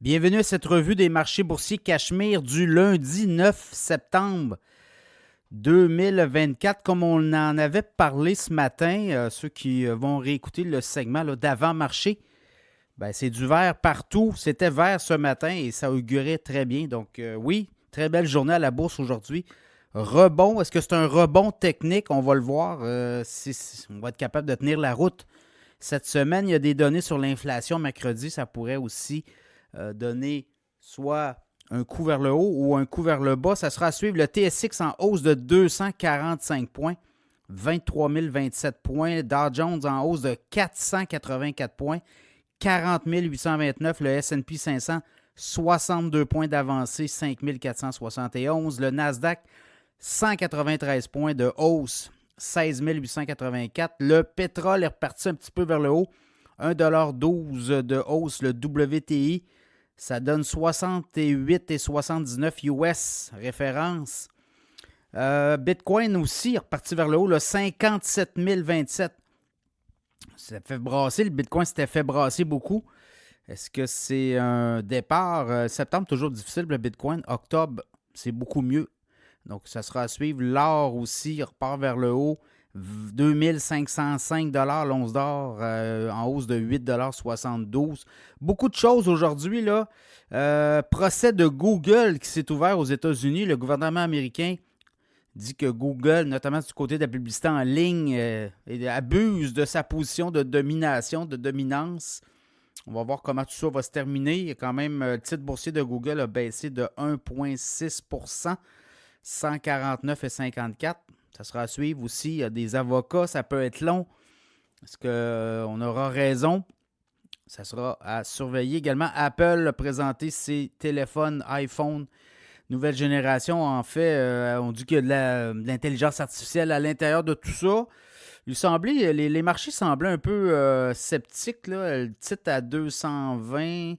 Bienvenue à cette revue des marchés boursiers Cachemire du lundi 9 septembre 2024. Comme on en avait parlé ce matin, ceux qui vont réécouter le segment d'avant-marché, c'est du vert partout. C'était vert ce matin et ça augurait très bien. Donc oui, très belle journée à la bourse aujourd'hui. Rebond, est-ce que c'est un rebond technique? On va le voir. On va être capable de tenir la route. Cette semaine, il y a des données sur l'inflation mercredi. Ça pourrait aussi donner soit un coup vers le haut ou un coup vers le bas. Ça sera à suivre le TSX en hausse de 245 points, 23 027 points. Dow Jones en hausse de 484 points, 40 829. Le S&P 500, 62 points d'avancée, 5 471. Le Nasdaq, 193 points de hausse, 16 884. Le pétrole est reparti un petit peu vers le haut, 1,12 $ de hausse. Le WTI, ça donne 68,79 US, référence. Bitcoin aussi est reparti vers le haut, 57 027. Ça fait brasser, le Bitcoin s'était fait brasser beaucoup. Est-ce que c'est un départ? Septembre, toujours difficile pour le Bitcoin. Octobre, c'est beaucoup mieux. Donc, ça sera à suivre. L'or aussi repart vers le haut. 2505 $ l'once d'or, en hausse de 8,72 $. Beaucoup de choses aujourd'hui, là. Procès de Google qui s'est ouvert aux États-Unis. Le gouvernement américain dit que Google, notamment du côté de la publicité en ligne, abuse de sa position de domination, de dominance. On va voir comment tout ça va se terminer. Il y a quand même, le titre boursier de Google a baissé de 1,6 %, 149,54 $. Ça sera à suivre aussi. Il y a des avocats, ça peut être long. Est-ce qu'on aura raison? Ça sera à surveiller. Également, Apple a présenté ses téléphones iPhone nouvelle génération. En fait, on dit qu'il y a de l'intelligence artificielle à l'intérieur de tout ça. Les marchés semblaient un peu sceptiques, là. Le titre à 220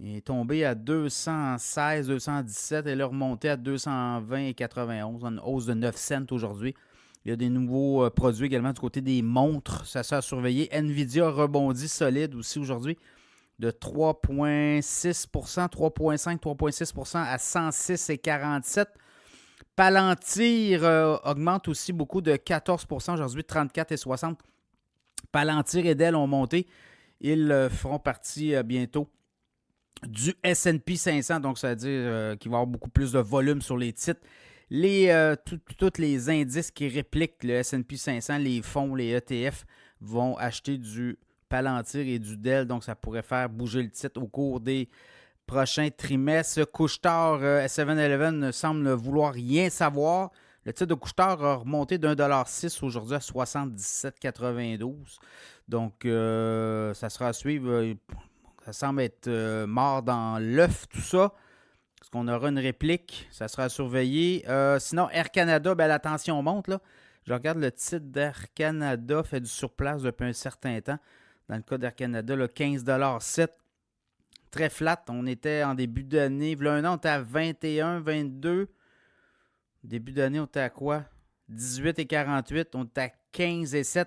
est tombé à 216, 217 et là remonté à 220,91, une hausse de 9 cents aujourd'hui. Il y a des nouveaux produits également du côté des montres. Ça sert à surveiller. Nvidia rebondit solide aussi aujourd'hui de 3,6 %, 3,5, 3,6 % à 106,47 $. Palantir augmente aussi beaucoup de 14 % aujourd'hui, 34,60 $. Palantir et Dell ont monté. Ils feront partie bientôt du S&P 500, donc ça veut dire qu'il va y avoir beaucoup plus de volume sur les titres. Tous les indices qui répliquent le S&P 500, les fonds, les ETF, vont acheter du Palantir et du Dell, donc ça pourrait faire bouger le titre au cours des prochains trimestres. Couche-Tard, 7-Eleven ne semble ne vouloir rien savoir. Le titre de Couche-Tard a remonté de 1,06 $ aujourd'hui à 77,92 $. Donc, ça sera à suivre. Ça semble être mort dans l'œuf, tout ça. Est-ce qu'on aura une réplique? Ça sera à surveiller. Sinon, Air Canada, la tension monte, là. Je regarde le titre d'Air Canada, fait du surplace depuis un certain temps. Dans le cas d'Air Canada, 15,7 $. Très flat. On était en début d'année. Il y a un an, on était à 21, 22. Début d'année, on était à quoi? 18,48. On était à 15,7.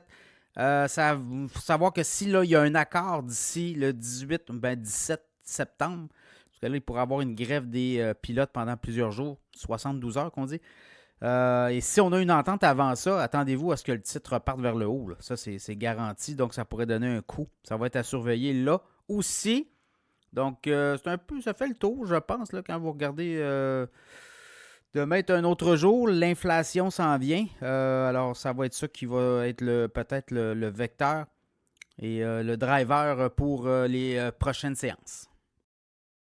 Ça faut savoir que si là, il y a un accord d'ici le 17 septembre, parce que là, il pourrait y avoir une grève des pilotes pendant plusieurs jours, 72 heures qu'on dit. Et si on a une entente avant ça, attendez-vous à ce que le titre reparte vers le haut. Là. Ça, c'est garanti. Donc, ça pourrait donner un coup. Ça va être à surveiller là aussi. Donc, c'est un peu, ça fait le tour, je pense, là, quand vous regardez. Demain est un autre jour, l'inflation s'en vient. Alors, ça va être ça qui va être peut-être le vecteur et le driver pour les prochaines séances.